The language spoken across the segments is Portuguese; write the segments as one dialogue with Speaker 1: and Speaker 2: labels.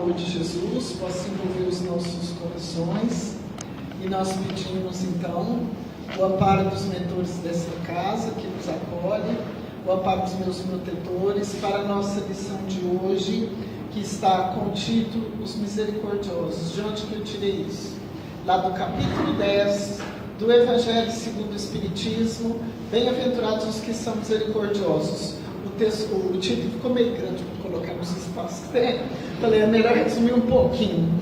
Speaker 1: amor de Jesus possa envolver os nossos corações. E nós pedimos então o amparo dos mentores dessa casa que nos acolhe, o amparo dos meus protetores para a nossa lição de hoje, que está com o título Os Misericordiosos. De onde que eu tirei isso? Lá do capítulo 10 do Evangelho segundo o Espiritismo, bem-aventurados os que são misericordiosos. O título ficou meio grande para colocar nos espaços. Falei, é melhor resumir um pouquinho.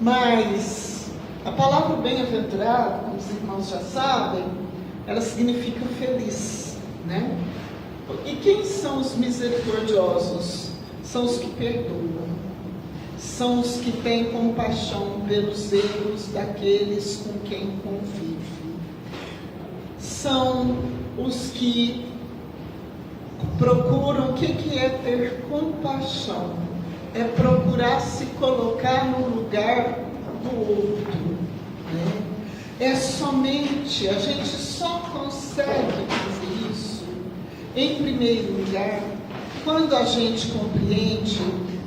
Speaker 1: Mas a palavra bem-aventurado, como os irmãos já sabem, ela significa feliz, né? E quem são os misericordiosos? São os que perdoam, são os que têm compaixão pelos erros daqueles com quem convive, são os que procuram. O que é ter compaixão? É procurar se colocar no lugar do outro, né? É somente, a gente só consegue fazer isso, em primeiro lugar, quando a gente compreende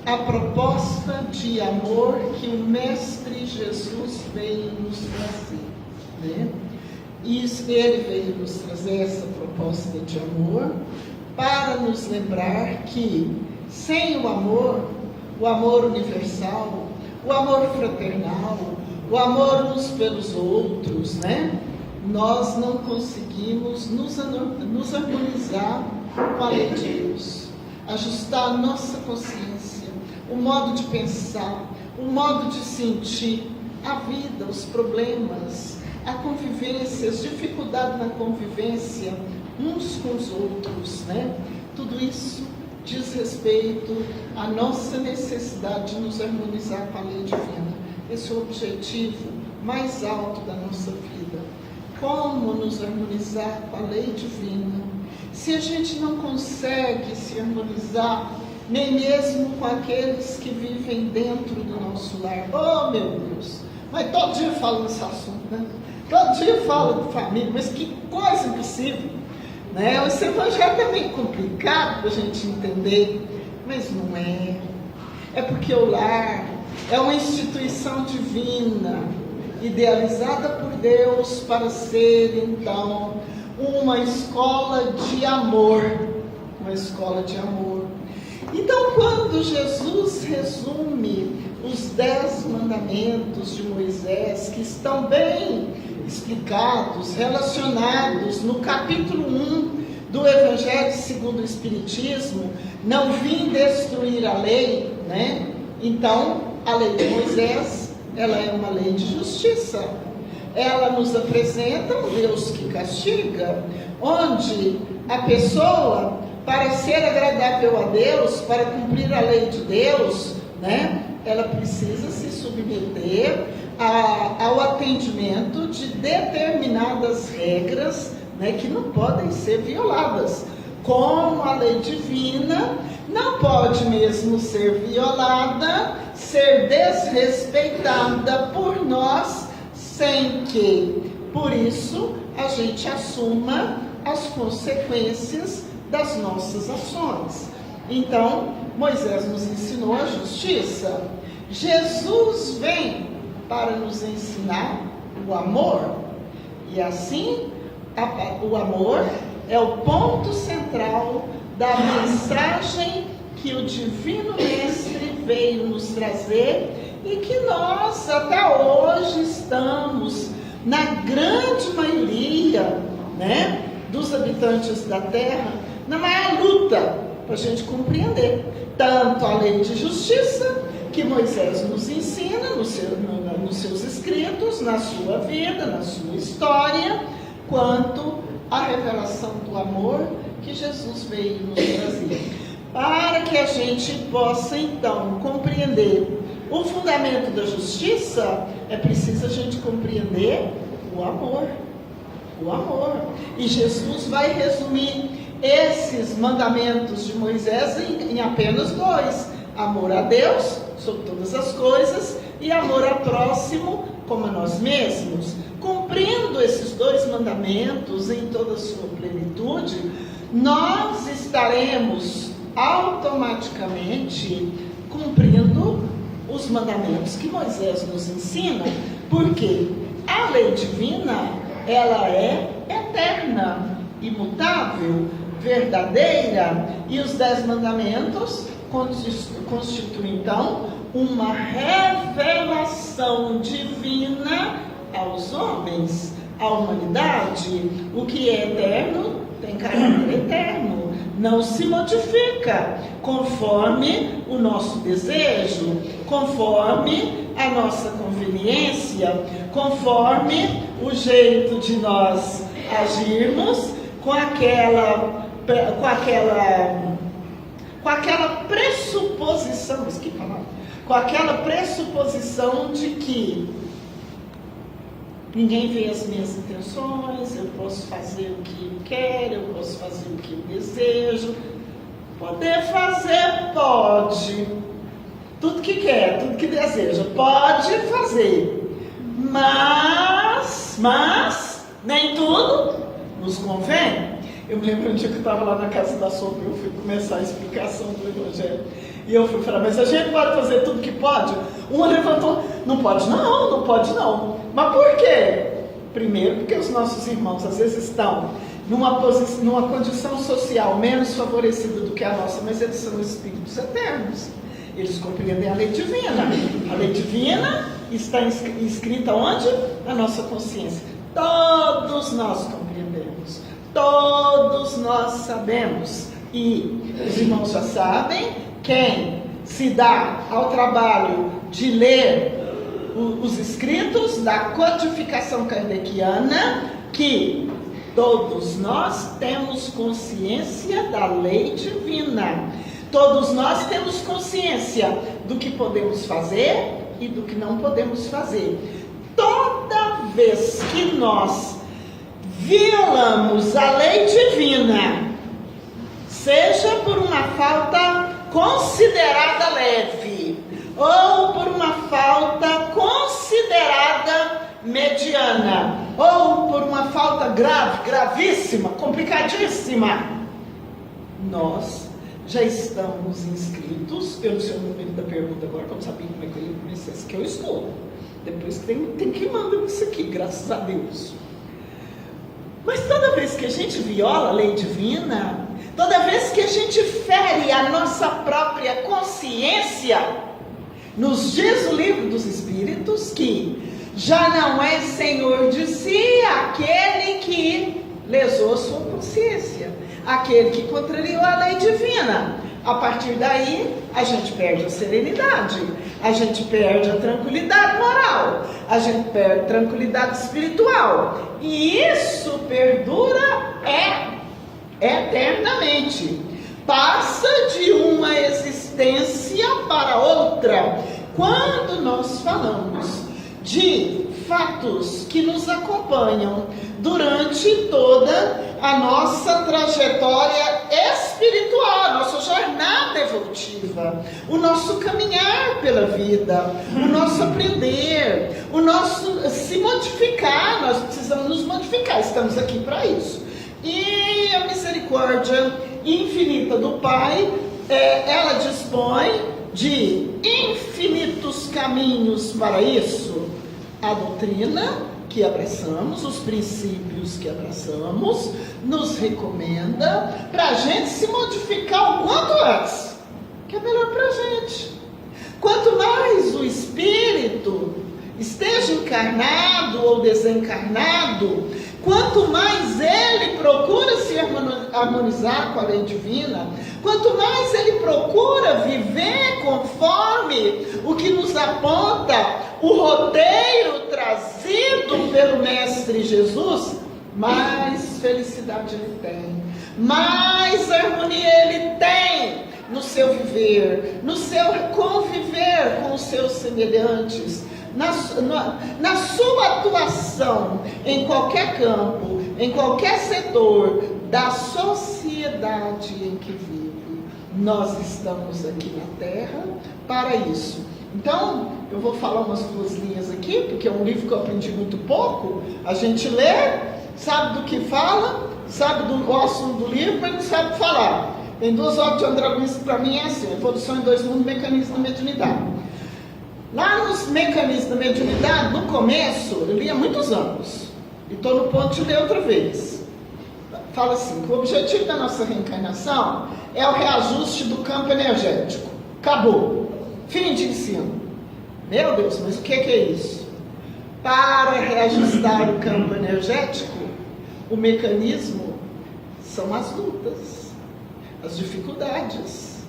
Speaker 1: a proposta de amor que o Mestre Jesus veio nos trazer, né? E ele veio nos trazer essa proposta de amor para nos lembrar que sem o amor universal, o amor fraternal, o amor uns pelos outros, né? Nós não conseguimos nos harmonizar com a lei de Deus, ajustar a nossa consciência, o modo de pensar, o modo de sentir a vida, os problemas, a convivência, as dificuldades na convivência uns com os outros, né? Tudo isso diz respeito à nossa necessidade de nos harmonizar com a lei divina. Esse é o objetivo mais alto da nossa vida. Como nos harmonizar com a lei divina? Se a gente não consegue se harmonizar nem mesmo com aqueles que vivem dentro do nosso lar. Oh, meu Deus! Mas todo dia eu falo nesse assunto, né? Todo dia eu falo de família, mas que coisa impossível, né? Esse evangelho é meio complicado para a gente entender, mas não é. É porque o lar é uma instituição divina, idealizada por Deus para ser, então, uma escola de amor. Uma escola de amor. Então, quando Jesus resume os 10 mandamentos de Moisés, que estão bem explicados, relacionados no capítulo 1 do Evangelho segundo o Espiritismo, não vim destruir a lei, né? Então, a lei de Moisés, ela é uma lei de justiça. Ela nos apresenta um Deus que castiga, onde a pessoa, para ser agradável a Deus, para cumprir a lei de Deus, né, ela precisa se submeter ao atendimento de determinadas regras, né, que não podem ser violadas. Como a lei divina não pode mesmo ser violada, ser desrespeitada por nós, sem que, por isso, a gente assuma as consequências das nossas ações. Então, Moisés nos ensinou a justiça. Jesus vem para nos ensinar o amor. E assim, o amor é o ponto central da mensagem que o Divino Mestre veio nos trazer e que nós até hoje estamos, na grande maioria, né, dos habitantes da Terra, na maior luta para a gente compreender tanto a lei de justiça que Moisés nos ensina nos seus escritos, na sua vida, na sua história, quanto a revelação do amor que Jesus veio nos trazer. Para que a gente possa, então, compreender o fundamento da justiça, é preciso a gente compreender o amor. O amor. E Jesus vai resumir esses mandamentos de Moisés em apenas 2. Amor a Deus, sobre todas as coisas, e amor ao próximo, como a nós mesmos. Cumprindo esses 2 mandamentos em toda a sua plenitude, nós estaremos automaticamente cumprindo os mandamentos que Moisés nos ensina, porque a lei divina, ela é eterna, imutável, verdadeira, e os 10 mandamentos constituem então uma revelação divina aos homens, à humanidade. O que é eterno tem caráter eterno, não se modifica conforme o nosso desejo, conforme a nossa conveniência, conforme o jeito de nós agirmos com aquela pressuposição, com aquela pressuposição de que ninguém vê as minhas intenções, eu posso fazer o que eu quero, eu posso fazer o que eu desejo. Poder fazer, pode. Tudo que quer, tudo que deseja, pode fazer. Mas nem tudo nos convém. Eu me lembro um dia que eu estava lá na casa da sogra, eu fui começar a explicação do Evangelho. E eu fui falar, mas a gente pode fazer tudo que pode? Uma levantou, não pode não. Mas por quê? Primeiro, porque os nossos irmãos às vezes estão numa condição social menos favorecida do que a nossa, mas eles são espíritos eternos. Eles compreendem a lei divina. A lei divina está inscrita onde? Na nossa consciência. Todos nós compreendemos. Todos nós sabemos. E os irmãos já sabem, quem se dá ao trabalho de ler os escritos da codificação kardeciana, que todos nós temos consciência da lei divina. Todos nós temos consciência do que podemos fazer e do que não podemos fazer. Toda vez que nós violamos a lei divina, seja por uma falta considerada leve, ou por uma falta considerada mediana, ou por uma falta grave, gravíssima, complicadíssima, nós já estamos inscritos. Eu não sei o número da pergunta agora, para não saber como é que eu ia conhecer esse que eu estou. Depois tem que mandar isso aqui, graças a Deus. Mas toda vez que a gente viola a lei divina, toda vez que a gente fere a nossa própria consciência, nos diz o Livro dos Espíritos que já não é senhor de si aquele que lesou sua consciência, aquele que contrariou a lei divina. A partir daí, a gente perde a serenidade, a gente perde a tranquilidade moral, a gente perde a tranquilidade espiritual. E isso perdura eternamente. Passa de uma existência para outra. Quando nós falamos de fatos que nos acompanham durante toda a nossa trajetória espiritual, a nossa jornada evolutiva, o nosso caminhar pela vida, o nosso aprender, o nosso se modificar. Nós precisamos nos modificar, estamos aqui para isso. E a misericórdia infinita do Pai, ela dispõe de infinitos caminhos para isso. A doutrina que abraçamos, os princípios que abraçamos, nos recomenda para a gente se modificar o quanto antes, que é melhor para a gente. Quanto mais o espírito esteja encarnado ou desencarnado, quanto mais ele procura se harmonizar com a lei divina, quanto mais ele procura viver conforme o que nos aponta o roteiro trazido pelo Mestre Jesus, mais felicidade ele tem, mais harmonia ele tem no seu viver, no seu conviver com os seus semelhantes, na sua atuação em qualquer campo, em qualquer setor da sociedade em que vive. Nós estamos aqui na Terra para isso. Então, eu vou falar umas 2 linhas aqui, porque é um livro que eu aprendi muito pouco. A gente lê, sabe do que fala, sabe do assunto do livro, mas não sabe falar. Tem 2 obras de André Luiz que para mim é assim: Evolução em 2 Mundos, Mecanismo da Mediunidade. os mecanismos da mediunidade, no começo, eu li há muitos anos, e estou no ponto de ler outra vez. Fala assim, que o objetivo da nossa reencarnação é o reajuste do campo energético. Acabou. Fim de ensino. Meu Deus, mas o que é isso? Para reajustar o campo energético, o mecanismo são as lutas, as dificuldades,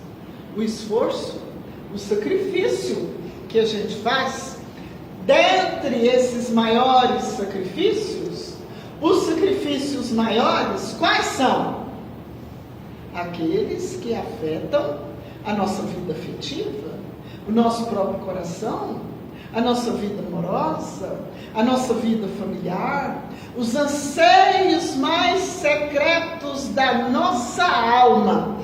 Speaker 1: o esforço, o sacrifício que a gente faz. Dentre esses maiores sacrifícios, os sacrifícios maiores, quais são? Aqueles que afetam a nossa vida afetiva, o nosso próprio coração, a nossa vida amorosa, a nossa vida familiar, os anseios mais secretos da nossa alma.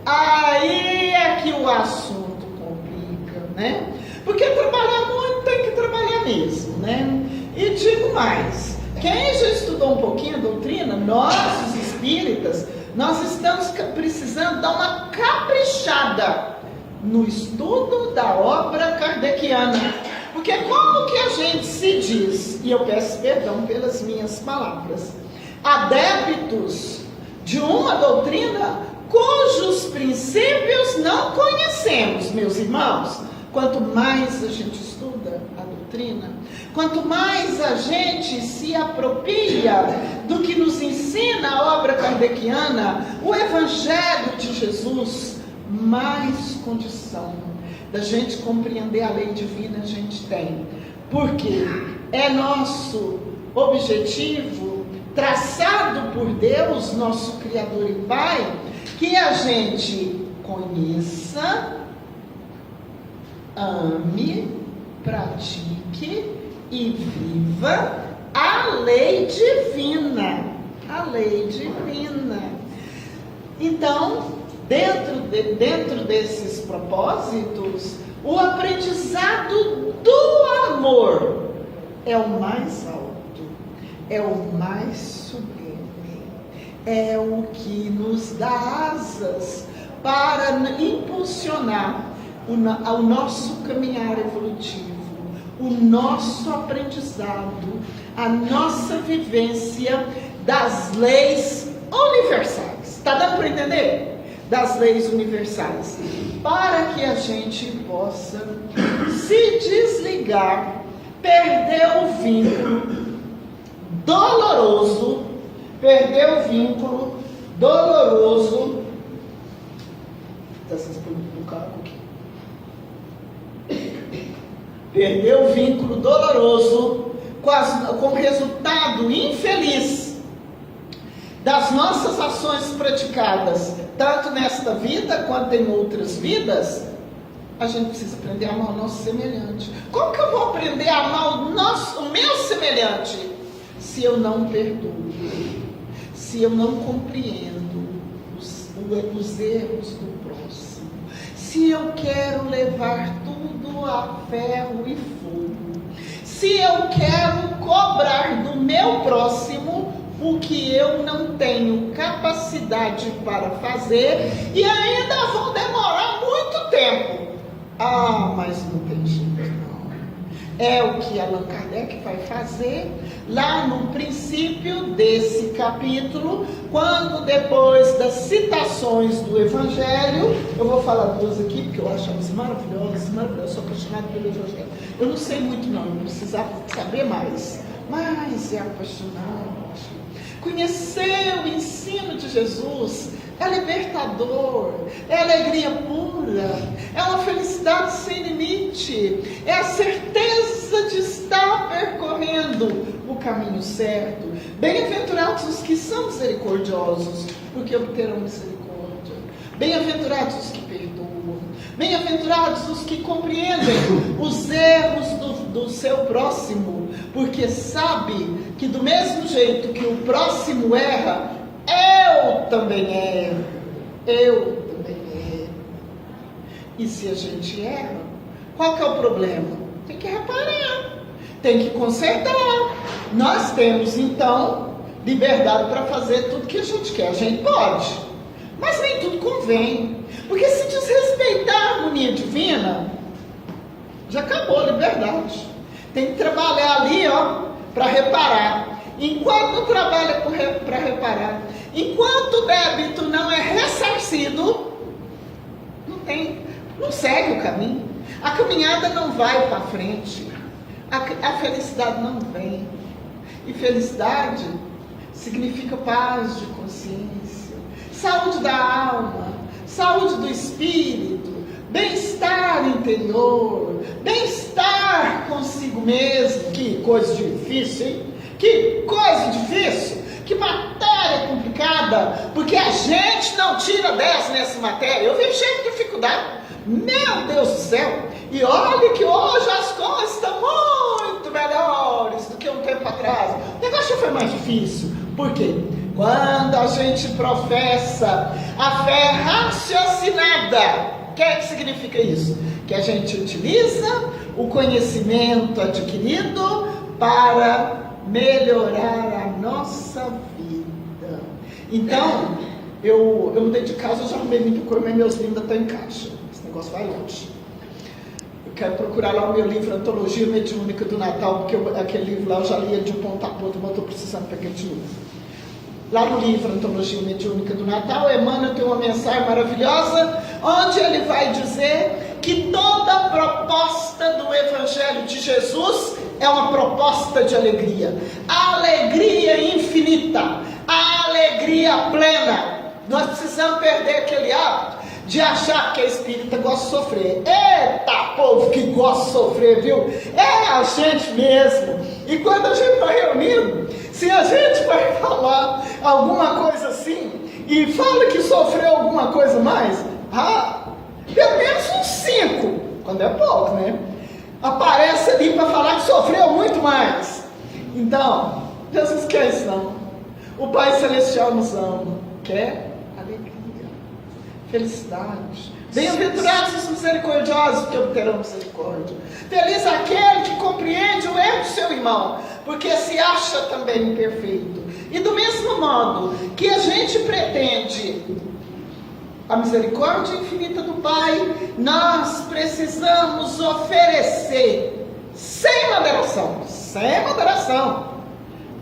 Speaker 1: Aí é que o assunto complica, né? Porque trabalhar muito tem que trabalhar mesmo, né? E digo mais, quem já estudou um pouquinho a doutrina, nós, os espíritas, nós estamos precisando dar uma caprichada no estudo da obra kardeciana. Porque como que a gente se diz, e eu peço perdão pelas minhas palavras, adeptos de uma doutrina cujos princípios não conhecemos, meus irmãos? Quanto mais a gente estuda a doutrina, quanto mais a gente se apropria do que nos ensina a obra kardeciana, o Evangelho de Jesus, mais condição da gente compreender a lei divina a gente tem. Porque é nosso objetivo, traçado por Deus, nosso Criador e Pai, que a gente conheça, ame, pratique e viva a lei divina. A lei divina. Então, dentro desses propósitos, o aprendizado do amor é o mais alto, é o mais sublime, é o que nos dá asas para impulsionar o nosso caminhar evolutivo, o nosso aprendizado, a nossa vivência das leis universais. Está dando para entender? Das leis universais. Para que a gente possa se desligar, perder o vínculo doloroso, perdeu o vínculo doloroso com o resultado infeliz das nossas ações praticadas, tanto nesta vida quanto em outras vidas. A gente precisa aprender a amar o nosso semelhante. Como que eu vou aprender a amar o meu semelhante se eu não perdoo, se eu não compreendo os erros do próximo, se eu quero levar tudo a ferro e fogo, se eu quero cobrar do meu próximo o que eu não tenho capacidade para fazer e ainda vou demorar muito tempo. Ah, mas não tem jeito não. É o que Allan Kardec vai fazer lá no princípio desse capítulo, quando depois das citações do Evangelho, eu vou falar duas aqui, porque eu acho elas maravilhosas, sou apaixonada pelo Evangelho. Eu não sei muito não, eu precisava saber mais, mas é apaixonante. Conhecer o ensino de Jesus é libertador, é alegria pura, é uma felicidade sem limite, é a certeza de estar percorrendo o caminho certo. Bem-aventurados os que são misericordiosos, porque obterão misericórdia. Bem-aventurados os que perdoam. Bem-aventurados os que compreendem os erros do seu próximo, porque sabe que do mesmo jeito que o próximo erra, eu também erro. E se a gente erra, qual que é o problema? Tem que reparar, tem que consertar. Nós temos então liberdade para fazer tudo que a gente quer. A gente pode, mas nem tudo convém, porque se desrespeitar a harmonia divina, Já acabou a liberdade. Tem que trabalhar ali, para reparar. Enquanto trabalha para reparar, enquanto o débito não é ressarcido, não segue o caminho. A caminhada não vai para frente. A felicidade não vem. E felicidade significa paz de consciência, saúde da alma, saúde do espírito, bem-estar interior, bem-estar consigo mesmo. Que coisa difícil, hein? Que coisa difícil, que matéria complicada, porque a gente não tira 10 nessa matéria. Eu vejo cheio de dificuldade, meu Deus do céu. E olha que hoje as coisas estão muito melhores do que um tempo atrás. O negócio foi mais difícil. Por quê? Quando a gente professa a fé raciocinada, o que significa isso? Que a gente utiliza o conhecimento adquirido para melhorar a nossa vida. Então, eu mudei de casa, eu já arrumei muito coisa, mas meus livros ainda estão em caixa. Esse negócio vai longe. Eu quero procurar lá o meu livro Antologia Mediúnica do Natal, porque aquele livro lá eu já lia de um ponto a ponto, mas eu estou precisando pegar de novo. Lá no livro Antologia Mediúnica do Natal, Emmanuel tem uma mensagem maravilhosa, onde ele vai dizer que toda proposta do Evangelho de Jesus é uma proposta de alegria. A alegria infinita, a alegria plena. Nós precisamos perder aquele hábito de achar que a espírita gosta de sofrer. Eita, povo que gosta de sofrer, viu? É a gente mesmo. E quando a gente está reunido, se a gente vai falar alguma coisa assim, e fala que sofreu alguma coisa mais, pelo menos uns 5, quando é pouco, né? Aparece ali para falar que sofreu muito mais. Então, Jesus quer isso não. O Pai Celestial nos ama. Quer alegria, felicidade. Bem-aventurados os misericordiosos, porque obterão misericórdia. Feliz aquele que compreende o erro do seu irmão, porque se acha também imperfeito. E do mesmo modo que a gente pretende a misericórdia infinita do Pai, nós precisamos oferecer sem moderação,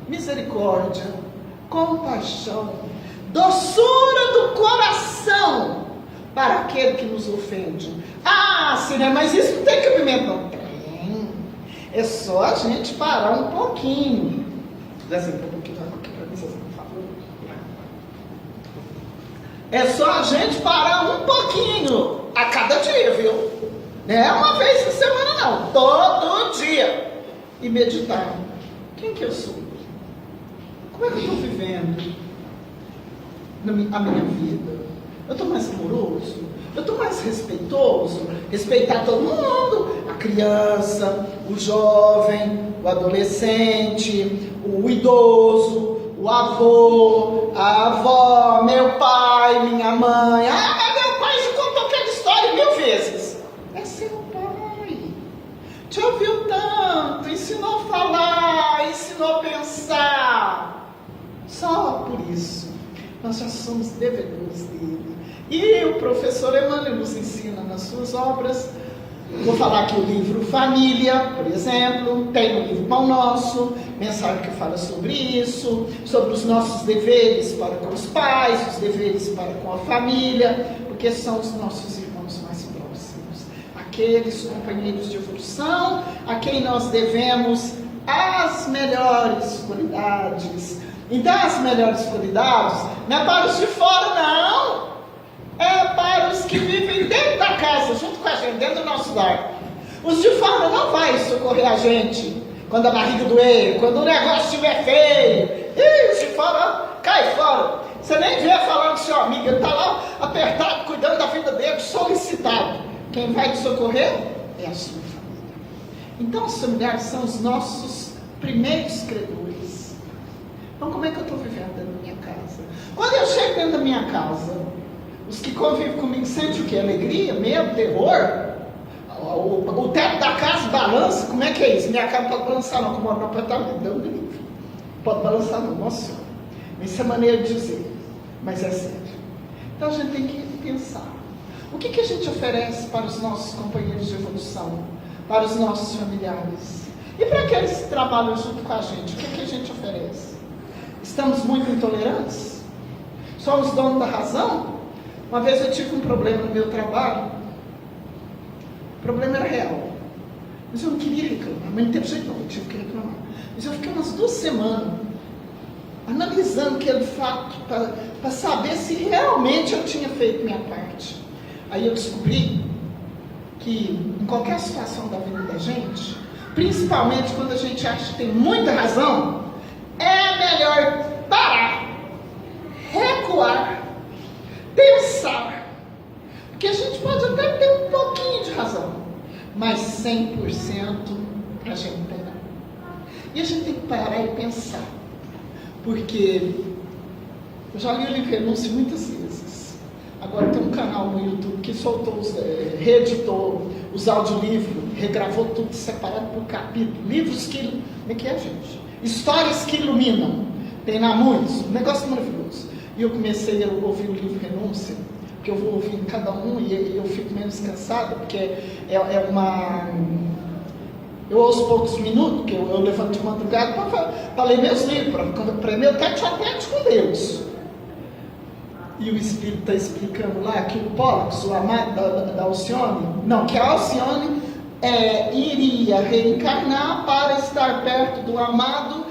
Speaker 1: misericórdia, compaixão, doçura do coração para aquele que nos ofende. Sim, mas isso não tem cabimento, não tem. É só a gente parar um pouquinho. É só a gente parar um pouquinho a cada dia, viu? Não é uma vez por semana, não. Todo dia. E meditar. Quem que eu sou? Como é que eu estou vivendo a minha vida? Eu estou mais amoroso? Eu estou mais respeitoso? Respeitar todo mundo. A criança, o jovem, o adolescente, o idoso, o avô, a avó, meu pai, minha mãe. Meu pai já contou aquela história 1000 vezes. É seu pai. Te ouviu tanto, ensinou a falar, ensinou a pensar. Só por isso, nós já somos devedores dele. E o professor Emmanuel nos ensina nas suas obras. Vou falar aqui o livro Família, por exemplo, tem o livro Pão Nosso, mensagem que fala sobre isso, sobre os nossos deveres para com os pais, os deveres para com a família, porque são os nossos irmãos mais próximos, aqueles companheiros de evolução, a quem nós devemos as melhores qualidades. Então as melhores qualidades não é para os de fora, não. É para os que vivem dentro da casa, junto com a gente, dentro do nosso lar. Os de fora não vai socorrer a gente quando a barriga doer, quando o negócio estiver feio. E os de fora, cai fora. Você nem vê falando com seu amigo, ele está lá apertado, cuidando da vida dele, solicitado. Quem vai te socorrer é a sua família. Então os familiares são os nossos primeiros credores. Então como é que eu estou vivendo dentro da minha casa? Quando eu chego dentro da minha casa, os que convivem comigo sentem o quê? Alegria, medo, terror? O teto da casa balança? Como é que é isso? Minha casa não pode balançar não, como eu moro no apartamento, Deus me livre. Pode balançar não, nossa senhora. Isso é maneira de dizer, mas é sério. Então a gente tem que pensar. O que a gente oferece para os nossos companheiros de evolução? para os nossos familiares. E para aqueles que trabalham junto com a gente, o que a gente oferece? Estamos muito intolerantes? Somos donos da razão? Uma vez eu tive um problema no meu trabalho. O problema era real. Mas eu não queria reclamar, mas não teve jeito não, eu tive que reclamar. Mas eu fiquei umas 2 semanas analisando aquele fato para saber se realmente eu tinha feito minha parte. Aí eu descobri que em qualquer situação da vida da gente, principalmente quando a gente acha que tem muita razão, é melhor parar, recuar, pensar. Porque a gente pode até ter um pouquinho de razão, mas 100% a gente não tem não. E a gente tem que parar e pensar. Porque eu já li o livro Renúncia muitas vezes. Agora tem um canal no YouTube que soltou, reeditou os audiolivros, regravou tudo separado por capítulo. Livros que... Como é que é, gente? Histórias que iluminam. Tem lá muitos. Um negócio maravilhoso. E eu comecei a ouvir o livro Renúncia, porque eu vou ouvindo cada um e eu fico menos cansada, porque é uma... Eu ouço poucos minutos, porque eu levanto de madrugada para ler meus livros, para aprender o tete-a-tete com Deus. E o Espírito está explicando lá que o Pollux, o amado da Alcione, não, que a Alcione iria reencarnar para estar perto do amado,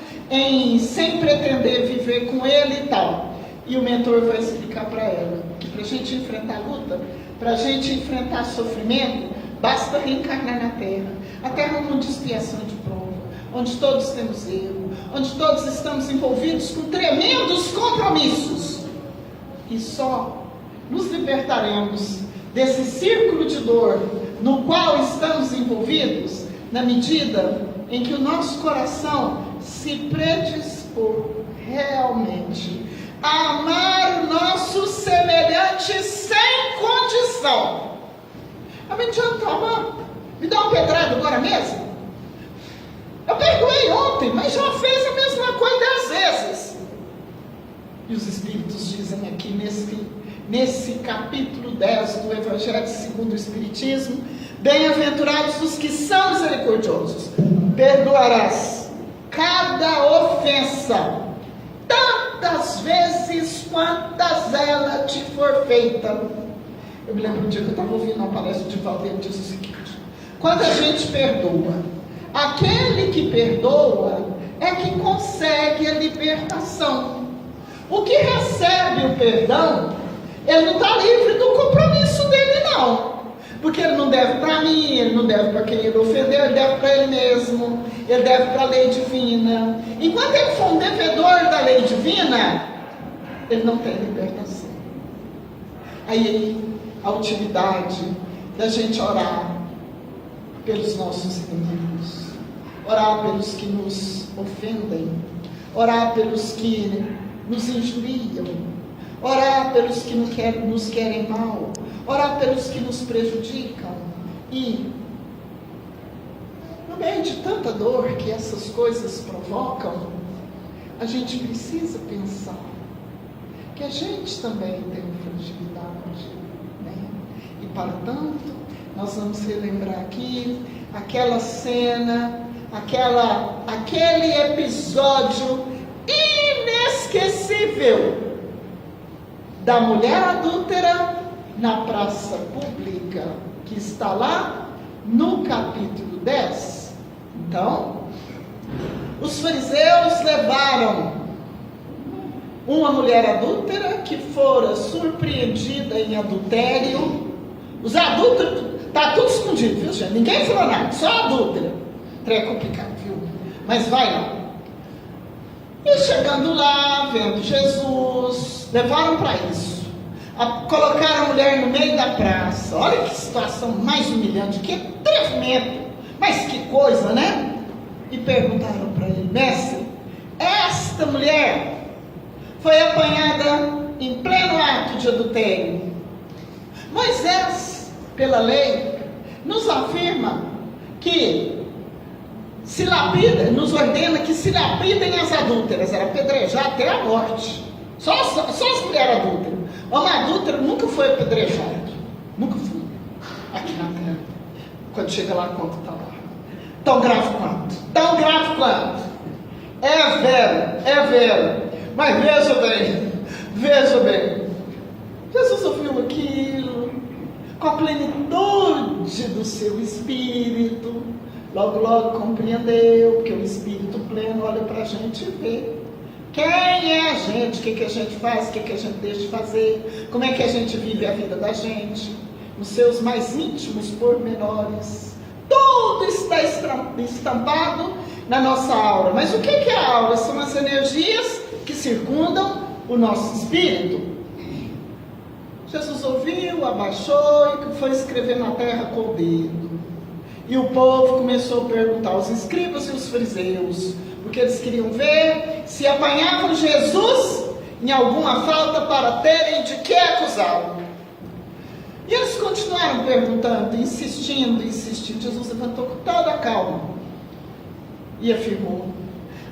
Speaker 1: sem pretender viver com ele e tal. E o mentor vai explicar para ela que para a gente enfrentar a luta, para a gente enfrentar sofrimento, basta reencarnar na Terra. A Terra é um mundo de expiação de prova, onde todos temos erro, onde todos estamos envolvidos com tremendos compromissos. E só nos libertaremos desse círculo de dor no qual estamos envolvidos, na medida em que o nosso coração se predispor realmente a amar o nosso semelhante sem condição. Não me adianta amar. Me dá uma pedrada agora mesmo? Eu perdoei ontem, mas já fez a mesma coisa 10 vezes. E os Espíritos dizem aqui nesse capítulo 10 do Evangelho segundo o Espiritismo: bem-aventurados os que são misericordiosos, perdoarás cada ofensa, tantas vezes quantas ela te for feita. Eu me lembro um dia que eu estava ouvindo uma palestra de Valdeiro, diz o seguinte: quando a gente perdoa, aquele que perdoa é que consegue a libertação. O que recebe o perdão, ele não está livre do compromisso dele não. Porque ele não deve para mim, ele não deve para quem ele ofendeu, ele deve para ele mesmo, ele deve para a lei divina. Enquanto ele for um devedor da lei divina, ele não tem libertação. Aí a utilidade da gente orar pelos nossos inimigos, orar pelos que nos ofendem, orar pelos que nos injuriam, orar pelos que nos querem mal, orar pelos que nos prejudicam. E no meio de tanta dor que essas coisas provocam, a gente precisa pensar que a gente também tem fragilidade, né? E para tanto, nós vamos relembrar aqui aquela cena, aquele episódio inesquecível da mulher adúltera na praça pública, que está lá no capítulo 10. Então, os fariseus levaram uma mulher adúltera que fora surpreendida em adultério. Os adúlteros, está tudo escondido, viu, gente? Ninguém falou nada, só adúltera. É complicado, viu? Mas vai lá. E chegando lá, vendo Jesus, levaram para isso. Colocaram a mulher no meio da praça. Olha que situação mais humilhante, que atrevimento. Mas que coisa, né? E perguntaram para ele: mestre, esta mulher foi apanhada em pleno ato de adultério. Moisés, pela lei, nos afirma que se lapida, nos ordena que se lapidem as adúlteras, era apedrejar até a morte. Só as mulheres adúlteras. Homem adúltero nunca foi apedrejado. Nunca foi. Aqui na terra. Quando chega lá, a conta está lá. Tão grave quanto? Tão grave quanto? É vero. Mas veja bem. Jesus ouviu aquilo com a plenitude do seu espírito. Logo compreendeu, porque o espírito pleno olha para a gente e vê quem é a gente, o que a gente faz, o que a gente deixa de fazer, como é que a gente vive a vida da gente, nos seus mais íntimos pormenores. Tudo está estampado na nossa aura. Mas o que é a aura? São as energias que circundam o nosso espírito. Jesus ouviu, abaixou e foi escrever na terra com o dedo. E o povo começou a perguntar, os escribas e os fariseus, porque eles queriam ver se apanhavam Jesus em alguma falta para terem de que acusá-lo. E eles continuaram perguntando, insistindo. Jesus levantou com toda a calma e afirmou: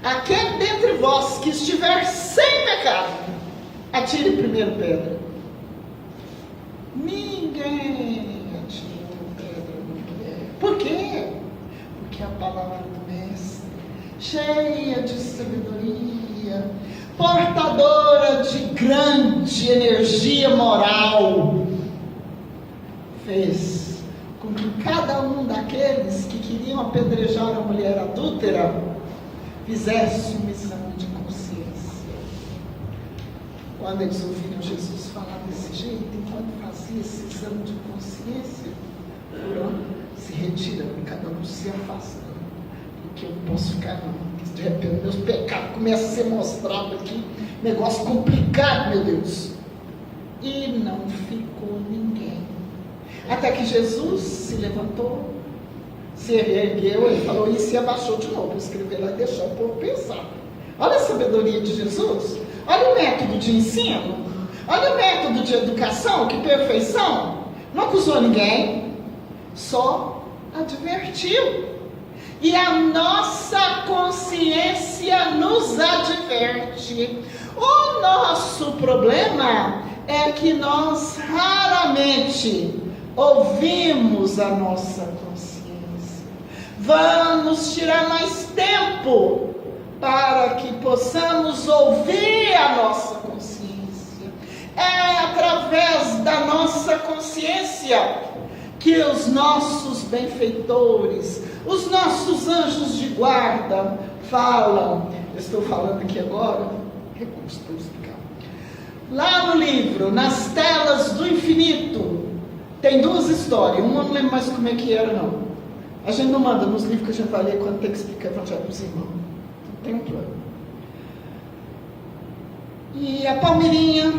Speaker 1: aquele dentre vós que estiver sem pecado, atire primeiro pedra. Ninguém atirou pedra na mulher. Por quê? Porque a palavra do Mestre, cheia de sabedoria, portadora de grande energia moral, fez com que cada um daqueles que queriam apedrejar a mulher adúltera fizesse um exame de consciência. Quando eles ouviram Jesus falar desse jeito, enquanto fazia esse exame de consciência, se retirando, cada um se afastando, porque eu não posso ficar não, de repente meus pecados começam a ser mostrados aqui, negócio complicado, meu Deus. E não ficou ninguém. Até que Jesus se levantou, se ergueu, ele falou isso e abaixou de novo, escreveu lá e deixou o povo pensar. Olha a sabedoria de Jesus, olha o método de ensino, olha o método de educação, que perfeição. Não acusou ninguém, só advertiu. E a nossa consciência nos adverte. O nosso problema é que nós raramente ouvimos a nossa consciência. Vamos tirar mais tempo para que possamos ouvir a nossa consciência. É através da nossa consciência que os nossos benfeitores, os nossos anjos de guarda falam. Eu estou falando aqui agora, recurso para explicar. Lá no livro, Nas Telas do Infinito, tem duas histórias. Uma eu não lembro mais como é que era, não. A gente não manda nos livros que a gente vai ler quando tem que explicar o Evangelho dos Irmãos. Não tem um plano. E a Palmeirinha,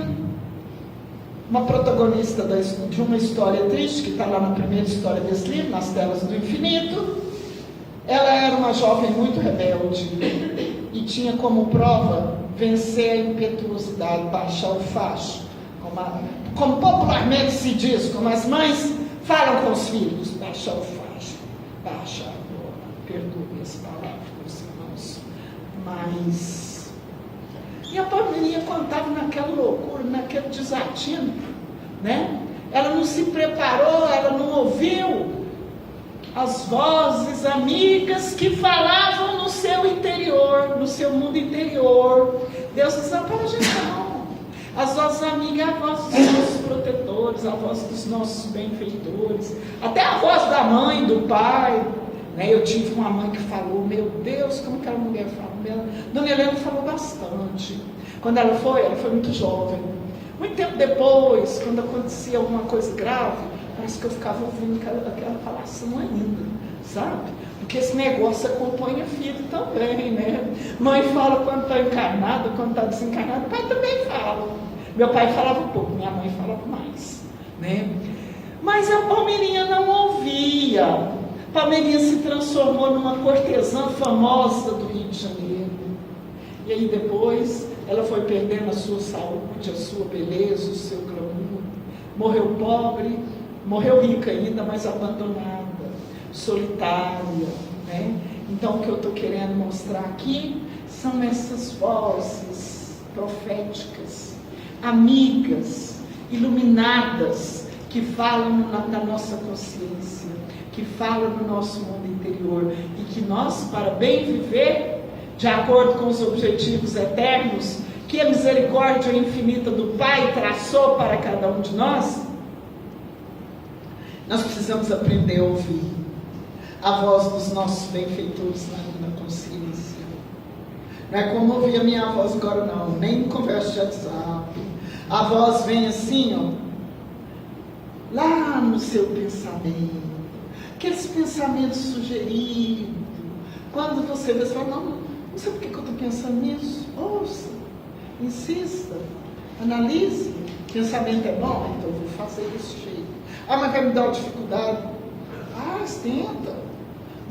Speaker 1: uma protagonista de uma história triste, que está lá na primeira história desse livro, Nas Telas do Infinito, ela era uma jovem muito rebelde e tinha como prova vencer a impetuosidade, baixar o facho, como popularmente se diz, como as mães falam com os filhos: baixar o facho, baixa agora, perdoe as palavras dos irmãos. Mas e a Palmeirinha contava naquela loucura, naquele desatino, né? Ela não se preparou, ela não ouviu as vozes amigas que falavam no seu interior, no seu mundo interior. Deus não desampara a gente não. As vozes amigas é a voz dos nossos protetores, a voz dos nossos benfeitores, até a voz da mãe, do pai, né? Eu tive uma mãe que falou, meu Deus, como aquela mulher fala. Dona Helena falou bastante. Quando ela foi muito jovem. Muito tempo depois, quando acontecia alguma coisa grave, parece que eu ficava ouvindo aquela falação ainda, sabe? Porque esse negócio acompanha filho também, né? Mãe fala quando está encarnada, quando está desencarnada, o pai também fala. Meu pai falava um pouco, minha mãe falava mais, né? Mas a Palmeirinha não ouvia. Palmeirinha se transformou numa cortesã famosa do Rio de Janeiro. E aí depois ela foi perdendo a sua saúde, a sua beleza, o seu glamour. Morreu pobre, morreu rica ainda, mas abandonada, solitária, né? Então o que eu estou querendo mostrar aqui são essas vozes proféticas, amigas, iluminadas, que falam na nossa consciência, que falam no nosso mundo interior, e que nós, para bem viver, de acordo com os objetivos eternos, que a misericórdia infinita do Pai traçou para cada um de nós precisamos aprender a ouvir a voz dos nossos benfeitores na consciência. Não é como ouvir a minha voz agora, não, nem em conversa de WhatsApp. A voz vem assim, ó, lá no seu pensamento, aqueles pensamentos sugeridos. Quando você vê, você fala, não sei por que eu estou pensando nisso. Ouça, insista, analise. Pensamento é bom, então eu vou fazer desse jeito. Mas vai me dar uma dificuldade. Tenta,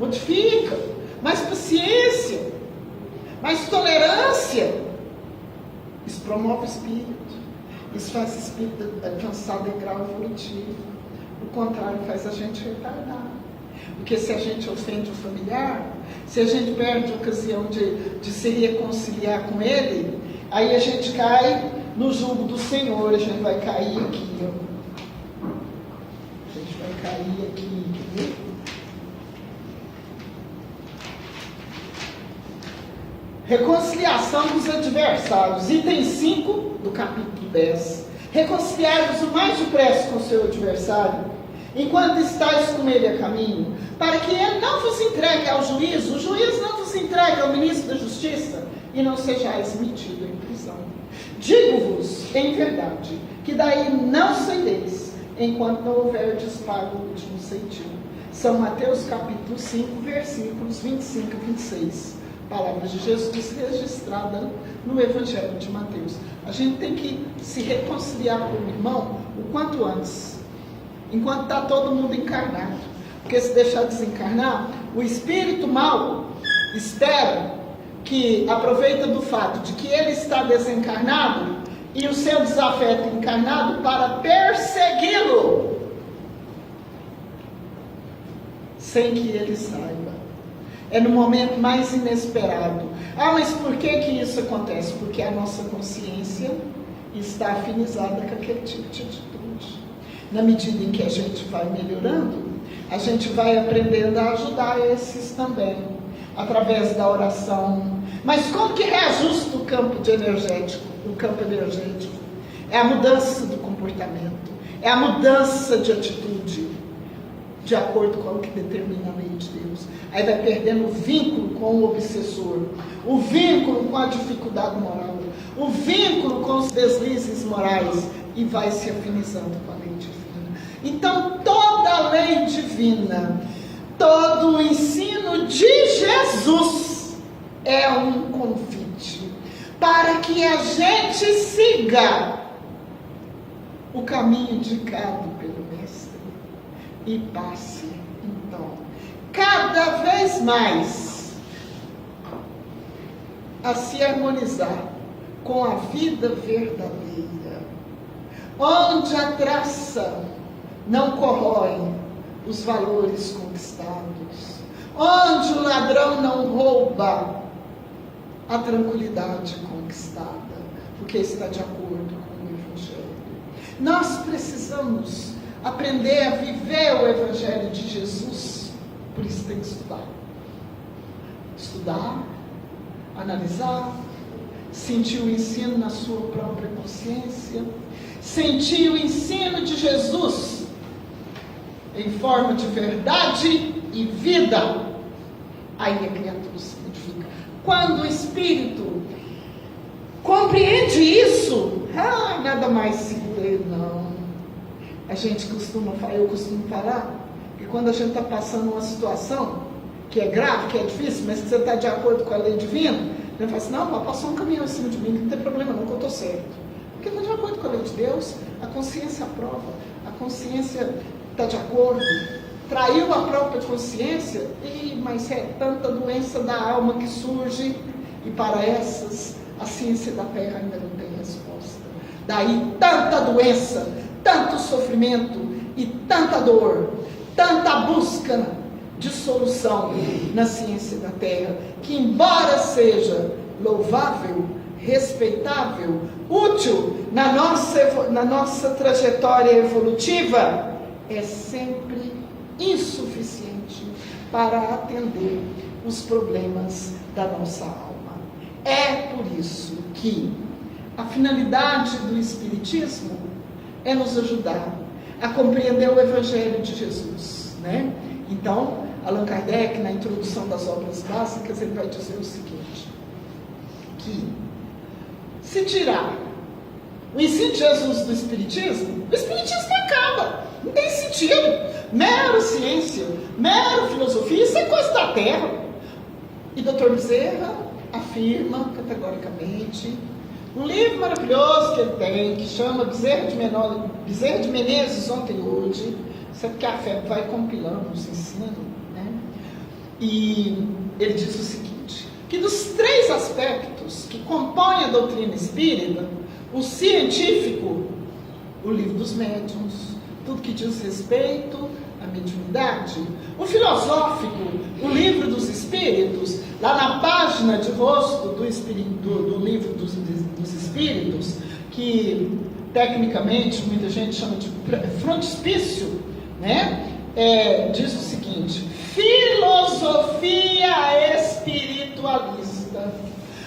Speaker 1: modifica, mais paciência, mais tolerância. Isso promove o espírito. Isso faz o espírito alcançar degrau evolutivo. O contrário, faz a gente retardar. Porque se a gente ofende o familiar, se a gente perde a ocasião de se reconciliar com ele, aí a gente cai no jugo do Senhor, a gente vai cair aqui, ó. A gente vai cair aqui, entendeu? Reconciliação dos adversários, item 5 do capítulo 10. Reconciliar-vos o mais depressa com o seu adversário, enquanto estáis com ele a caminho, para que ele não vos entregue ao juízo, o juiz não vos entregue ao ministro da justiça, e não sejais metido em prisão. Digo-vos, em verdade, que daí não saireis, enquanto não houverdes pago o último centimo. São Mateus capítulo 5, versículos 25 e 26. Palavras de Jesus registrada no Evangelho de Mateus. A gente tem que se reconciliar com o irmão o quanto antes, enquanto está todo mundo encarnado. Porque se deixar desencarnar, o espírito mau espera que aproveita do fato de que ele está desencarnado e o seu desafeto encarnado para persegui-lo, sem que ele saiba. É no momento mais inesperado. Mas por que isso acontece? Porque a nossa consciência está afinizada com aquele tipo de atitude. Na medida em que a gente vai melhorando, a gente vai aprendendo a ajudar esses também, através da oração. Mas como que reajusta o campo energético? O campo energético é a mudança do comportamento, é a mudança de atitude, de acordo com o que determina a lei de Deus. Aí vai perdendo o vínculo com o obsessor, o vínculo com a dificuldade moral, o vínculo com os deslizes morais, e vai se afinizando com a lei divina. Então, toda a lei divina, todo o ensino de Jesus é um convite para que a gente siga o caminho indicado pelo Mestre e passe, então, cada vez mais a se harmonizar com a vida verdadeira, onde a traça não corrói os valores conquistados, onde o ladrão não rouba a tranquilidade conquistada, porque está de acordo com o Evangelho. Nós precisamos aprender a viver o Evangelho de Jesus, por isso tem que estudar. Estudar, analisar, sentir o ensino na sua própria consciência, sentir o ensino de Jesus em forma de verdade e vida. Aí a criatura se modifica. Quando o Espírito compreende isso, nada mais segura ele, não. Eu costumo falar que quando a gente está passando uma situação que é grave, que é difícil, mas que você está de acordo com a lei divina, a gente fala assim, não, passou um caminhão em cima de mim, não tem problema não, que eu estou certo. Porque está de acordo com a lei de Deus, a consciência aprova, a consciência está de acordo, traiu a própria consciência, mas é tanta doença da alma que surge, e para essas a ciência da terra ainda não tem resposta. Daí tanta doença, tanto sofrimento e tanta dor, tanta busca de solução na ciência da terra, que embora seja louvável, respeitável, útil na nossa trajetória evolutiva, é sempre insuficiente para atender os problemas da nossa alma. É por isso que a finalidade do Espiritismo é nos ajudar a compreender o Evangelho de Jesus, né? Então, Allan Kardec, na introdução das obras básicas, ele vai dizer o seguinte, que se tirar o ensino de Jesus do Espiritismo, o Espiritismo acaba, não tem sentido, mero ciência, mero filosofia, isso é coisa da terra. E Dr. Bezerra afirma categoricamente, um livro maravilhoso que ele tem, que chama Bezerra de Menezes, Ontem e Hoje, sabe que a fé vai compilando os ensinos, né? E ele diz o seguinte, que dos 3 aspectos que compõem a doutrina espírita, o científico, o livro dos médiuns, tudo que diz respeito à mediunidade, o filosófico, o livro dos espíritos, lá na página de rosto do livro dos espíritos, que tecnicamente muita gente chama de frontispício, né? Diz o seguinte, filosofia espiritualista.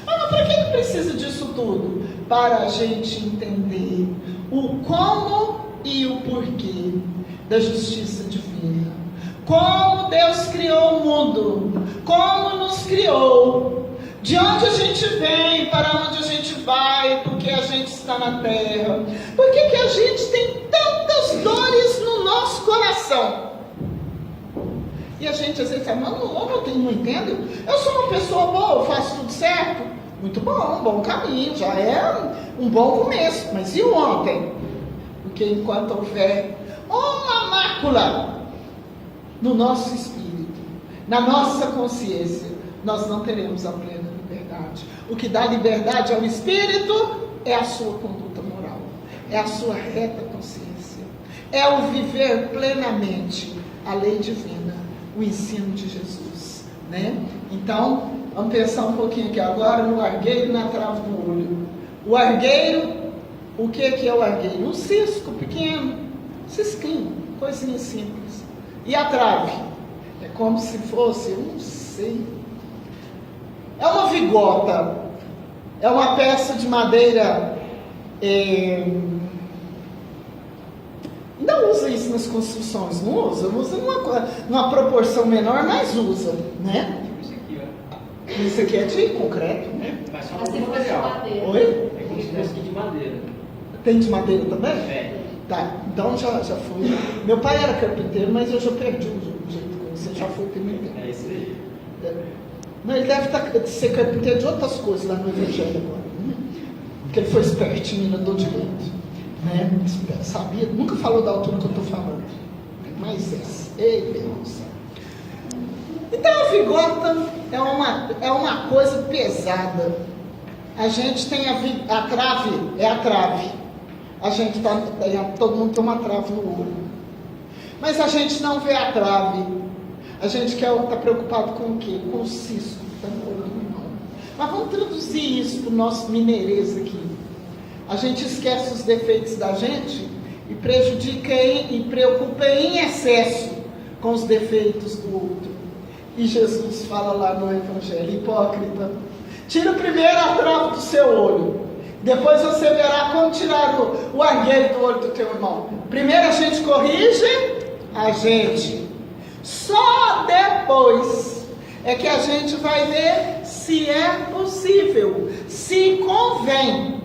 Speaker 1: Mas para que precisa disso tudo? Para a gente entender o como e o porquê da justiça divina. Como Deus criou o mundo, como nos criou, de onde a gente vem, para onde a gente vai, porque a gente está na terra, por que a gente tem tantas dores no nosso coração. E a gente às vezes fala, não entendo, eu sou uma pessoa boa, eu faço tudo certo, muito bom, um bom caminho, já é um bom começo, mas e o ontem? Porque enquanto houver uma mácula no nosso espírito, na nossa consciência, nós não teremos a plena liberdade. O que dá liberdade ao espírito é a sua conduta moral, é a sua reta consciência, é o viver plenamente a lei divina, o ensino de Jesus, né? Então, vamos pensar um pouquinho aqui agora no argueiro e na trave do olho. O argueiro, o que é o argueiro? Um cisco pequeno, cisquinho, coisinha simples. E a trave? É como se fosse, eu não sei, é uma vigota, é uma peça de madeira, ainda usa isso nas construções, não usa? Usa numa proporção menor, mas usa, né?
Speaker 2: Isso aqui, ó.
Speaker 1: Isso aqui é de concreto, né?
Speaker 2: Mas só de material.
Speaker 1: Oi?
Speaker 2: É como se fosse aqui de madeira.
Speaker 1: Tem de madeira também?
Speaker 2: É.
Speaker 1: Tá, então já fui. Meu pai era carpinteiro, mas eu já perdi o jeito como você já foi carpinteiro.
Speaker 2: É isso aí.
Speaker 1: Não, ele deve ser carpinteiro de outras coisas lá no Evangelho agora, né? Porque ele foi espertinho, andou direito, né? Sabia, nunca falou da altura que eu estou falando, mas ei Deus. Então a vigota é uma coisa pesada. A gente tem a trave, é a trave. A gente todo mundo tem uma trave no olho, mas a gente não vê a trave. A gente está preocupado com o quê? Com o cisco que está no olho do irmão. Mas vamos traduzir isso para o nosso mineirês aqui. A gente esquece os defeitos da gente e prejudica e preocupa em excesso com os defeitos do outro. E Jesus fala lá no Evangelho, hipócrita, tira primeiro a trave do seu olho, depois você verá como tirar o argueiro do olho do teu irmão. Primeiro a gente corrige a gente, só depois é que a gente vai ver se é possível, se convém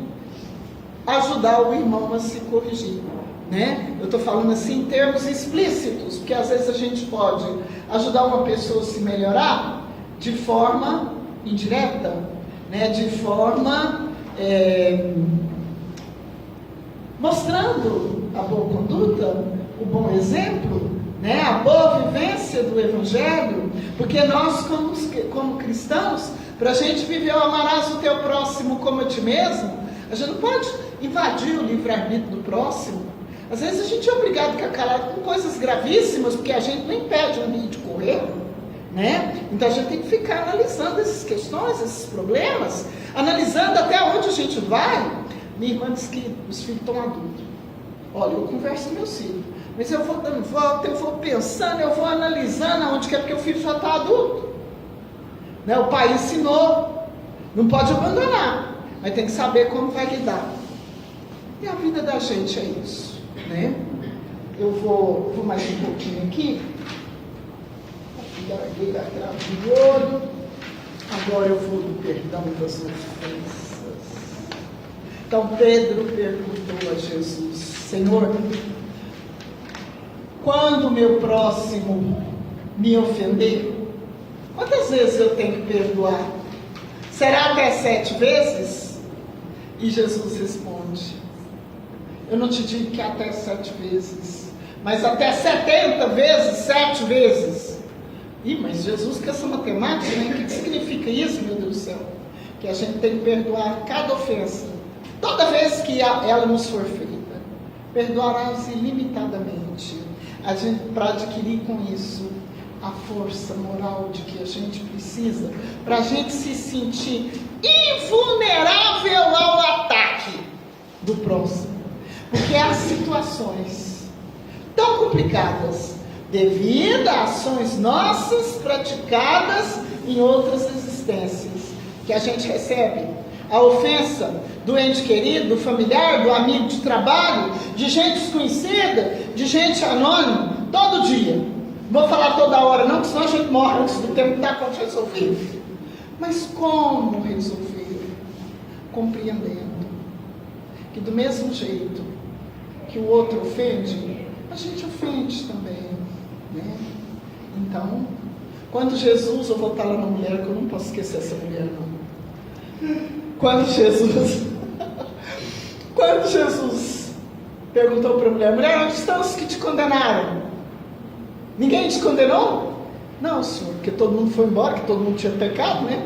Speaker 1: ajudar o irmão a se corrigir, né? Eu estou falando assim em termos explícitos, porque às vezes a gente pode ajudar uma pessoa a se melhorar de forma indireta, né? De forma mostrando a boa conduta, o bom exemplo, né? A boa vivência do Evangelho, porque nós como cristãos, para a gente viver o amarás o teu próximo como a ti mesmo, a gente não pode invadir o livre-arbítrio do próximo. Às vezes a gente é obrigado a ficar calado com coisas gravíssimas, porque a gente não impede o rio de correr, né? Então a gente tem que ficar analisando essas questões, esses problemas, analisando até onde a gente vai. Minha irmã diz que os filhos estão adultos. Olha, eu converso com meus filhos, mas eu vou dando volta, eu vou pensando, eu vou analisando aonde que é, porque o filho já está adulto, né? O pai ensinou, não pode abandonar, mas tem que saber como vai lidar. E a vida da gente é isso, né? Eu vou mais um pouquinho aqui. Larguei a trave de ouro. Agora eu vou do perdão das ofensas. Então Pedro perguntou a Jesus: Senhor, quando o meu próximo me ofender, quantas vezes eu tenho que perdoar? Será até 7 vezes? E Jesus responde: eu não te digo que é até 7 vezes, mas até 70 vezes, 7 vezes. Ih, mas Jesus com essa matemática, né? O que significa isso, meu Deus do céu? Que a gente tem que perdoar cada ofensa, toda vez que ela nos for feita. Perdoarás ilimitadamente, para adquirir com isso a força moral de que a gente precisa, para a gente se sentir invulnerável ao ataque do próximo. Porque há situações tão complicadas, devido a ações nossas praticadas em outras existências, que a gente recebe a ofensa do ente querido, do familiar, do amigo de trabalho, de gente desconhecida, de gente anônima, todo dia. Não vou falar toda hora não, porque senão a gente morre antes do tempo que dá para resolver. Mas como resolver? Compreendendo que do mesmo jeito que o outro ofende, a gente ofende também, né? Então, quando Jesus, eu vou voltar lá na mulher, que eu não posso esquecer essa mulher não. Quando Jesus perguntou para a mulher, onde estão os que te condenaram? Ninguém te condenou? Não, Senhor, porque todo mundo foi embora, que todo mundo tinha pecado, né?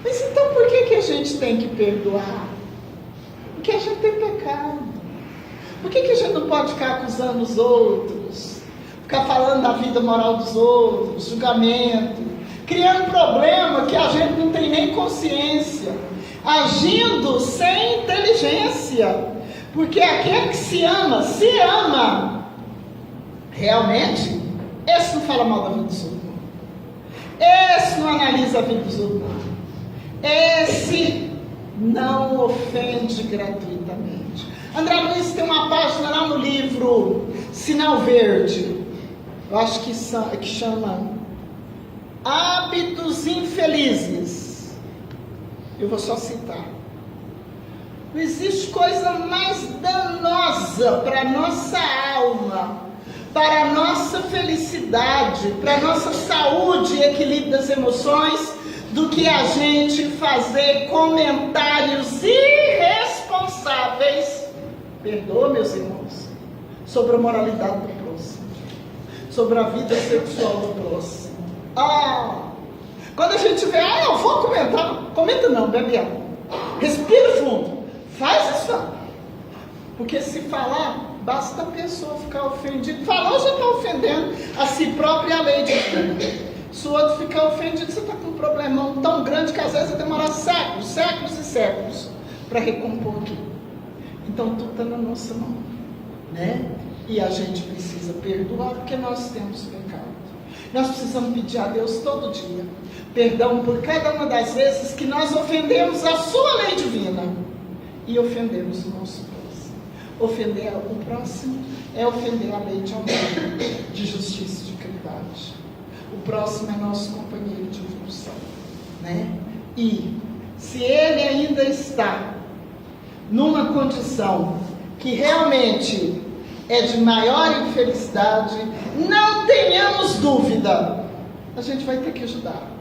Speaker 1: Mas então por que a gente tem que perdoar? Porque a gente tem pecado. Por que a gente não pode ficar acusando os outros? Ficar falando da vida moral dos outros, julgamento, criando problema que a gente não tem nem consciência, agindo sem inteligência, porque aquele que se ama realmente, esse não fala mal da vida dos outros, esse não analisa a vida dos outros, esse não ofende gratuitamente. André Luiz tem uma página lá no livro Sinal Verde, eu acho que chama Hábitos Infelizes. Eu vou só citar. Não existe coisa mais danosa para a nossa alma, para a nossa felicidade, para a nossa saúde e equilíbrio das emoções, do que a gente fazer comentários irresponsáveis, perdoa meus irmãos, sobre a moralidade do próximo, sobre a vida sexual do próximo. Quando a gente vê, eu vou comentar, comenta não, bebe água, respira fundo, faz isso não. Porque se falar, basta a pessoa ficar ofendida, falou já está ofendendo a si própria e a lei de vida. Se o outro ficar ofendido, você está com um problemão tão grande que às vezes vai demorar séculos e séculos para recompor aquilo. Então tudo está na nossa mão, né? E a gente precisa perdoar porque nós temos pecado. Nós precisamos pedir a Deus todo dia perdão por cada uma das vezes que nós ofendemos a sua lei divina e ofendemos o nosso próximo. Ofender o próximo é ofender a lei de amor, de justiça e de caridade. O próximo é nosso companheiro de evolução, né? E se ele ainda está numa condição que realmente é de maior infelicidade, não tenhamos dúvida, a gente vai ter que ajudar.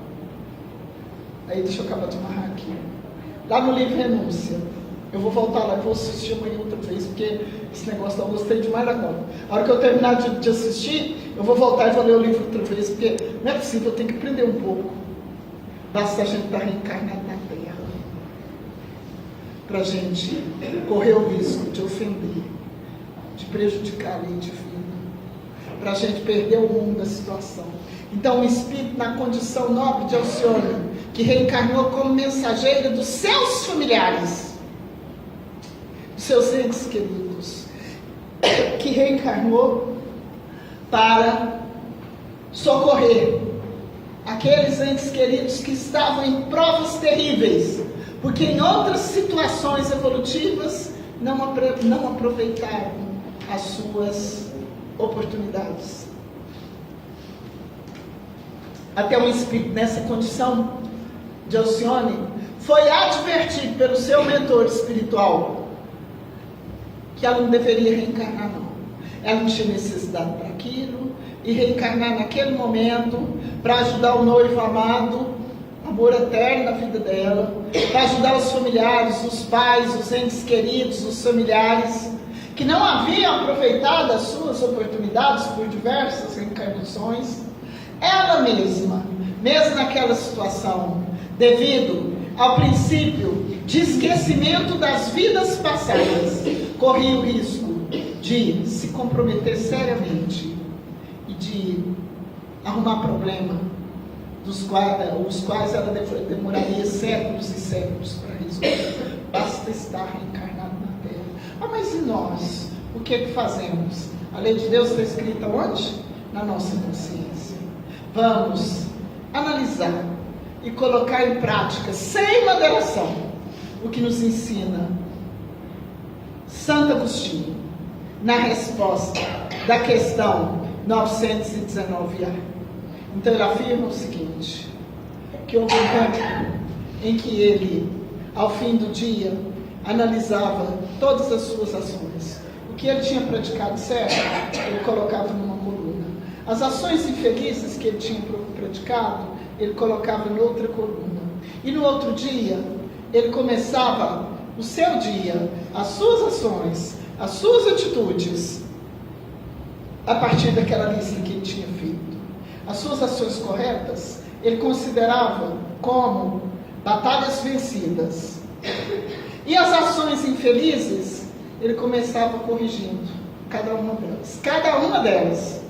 Speaker 1: Aí deixa eu acabar de amarrar aqui. Lá no livro Renúncia, eu vou voltar lá, eu vou assistir amanhã outra vez, porque esse negócio eu gostei demais agora. A hora que eu terminar de assistir, eu vou voltar e vou ler o livro outra vez, porque não é possível, eu tenho que aprender um pouco. Basta a gente estar reencarnado na Terra, para a gente correr o risco de ofender, de prejudicar a lei divina, para a gente perder o rumo da situação. Então, um espírito na condição nobre de Alcione, que reencarnou como mensageiro dos seus familiares, dos seus entes queridos, que reencarnou para socorrer aqueles entes queridos que estavam em provas terríveis, porque em outras situações evolutivas não aproveitaram as suas oportunidades. Até um espírito nessa condição de Alcione foi advertido pelo seu mentor espiritual que ela não deveria reencarnar, não. Ela não tinha necessidade para aquilo, e reencarnar naquele momento para ajudar o noivo amado, amor eterno na vida dela, para ajudar os familiares, os pais, os entes queridos, os familiares que não haviam aproveitado as suas oportunidades por diversas reencarnações. Ela mesma, mesmo naquela situação, devido ao princípio de esquecimento das vidas passadas, corria o risco de se comprometer seriamente e de arrumar problema, os quais ela demoraria séculos e séculos para resolver. Basta estar reencarnado na Terra. Ah, mas e nós? O que é que fazemos? A lei de Deus está escrita onde? Na nossa consciência. Vamos analisar e colocar em prática, sem moderação, o que nos ensina Santo Agostinho, na resposta da questão 919A. Então ele afirma o seguinte, que houve um tempo em que ele, ao fim do dia, analisava todas as suas ações. O que ele tinha praticado certo, ele colocava numa coluna. As ações infelizes que ele tinha praticado, ele colocava em outra coluna. E no outro dia, ele começava o seu dia, as suas ações, as suas atitudes, a partir daquela lista que ele tinha feito. As suas ações corretas, ele considerava como batalhas vencidas. E as ações infelizes, ele começava corrigindo cada uma delas. Cada uma delas.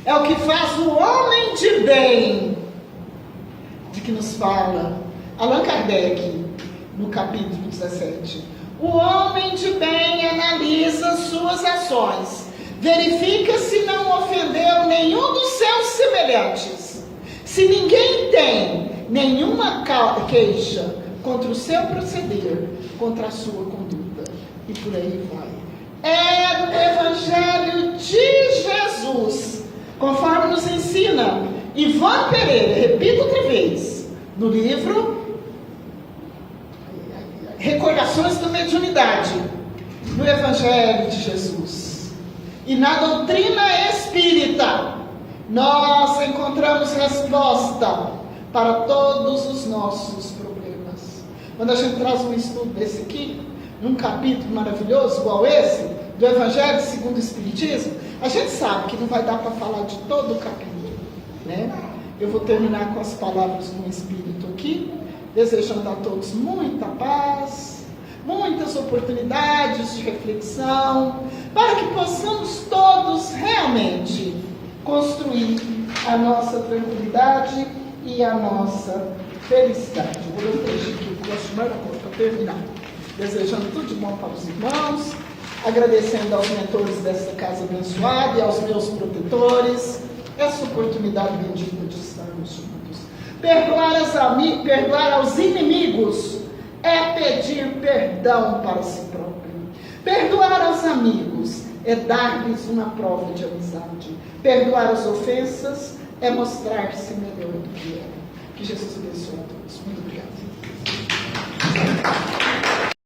Speaker 1: É o que faz o homem de bem, de que nos fala Allan Kardec, no capítulo 17. O homem de bem analisa suas ações, verifica se não ofendeu nenhum dos seus semelhantes. Se ninguém tem nenhuma queixa contra o seu proceder, contra a sua conduta, e por aí vai. É no Evangelho de Jesus, conforme nos ensina Ivan Pereira, repito outra vez, no livro Recordações da Mediunidade, no Evangelho de Jesus. E na doutrina espírita, nós encontramos resposta para todos os nossos problemas. Quando a gente traz um estudo desse aqui, num capítulo maravilhoso, igual esse, do Evangelho segundo o Espiritismo, a gente sabe que não vai dar para falar de todo o capítulo, né? Eu vou terminar com as palavras do Espírito aqui, desejando a todos muita paz, muitas oportunidades de reflexão, para que possamos todos realmente construir a nossa tranquilidade e a nossa felicidade. Eu vou deixar aqui o nosso maravilhoso para terminar, desejando tudo de bom para os irmãos, agradecendo aos mentores desta casa abençoada e aos meus protetores, essa oportunidade bendita de estarmos juntos. Perdoar aos inimigos é pedir perdão para si próprio. Perdoar aos amigos é dar-lhes uma prova de amizade. Perdoar as ofensas é mostrar-se melhor do que era. Que Jesus abençoe a todos. Muito obrigado.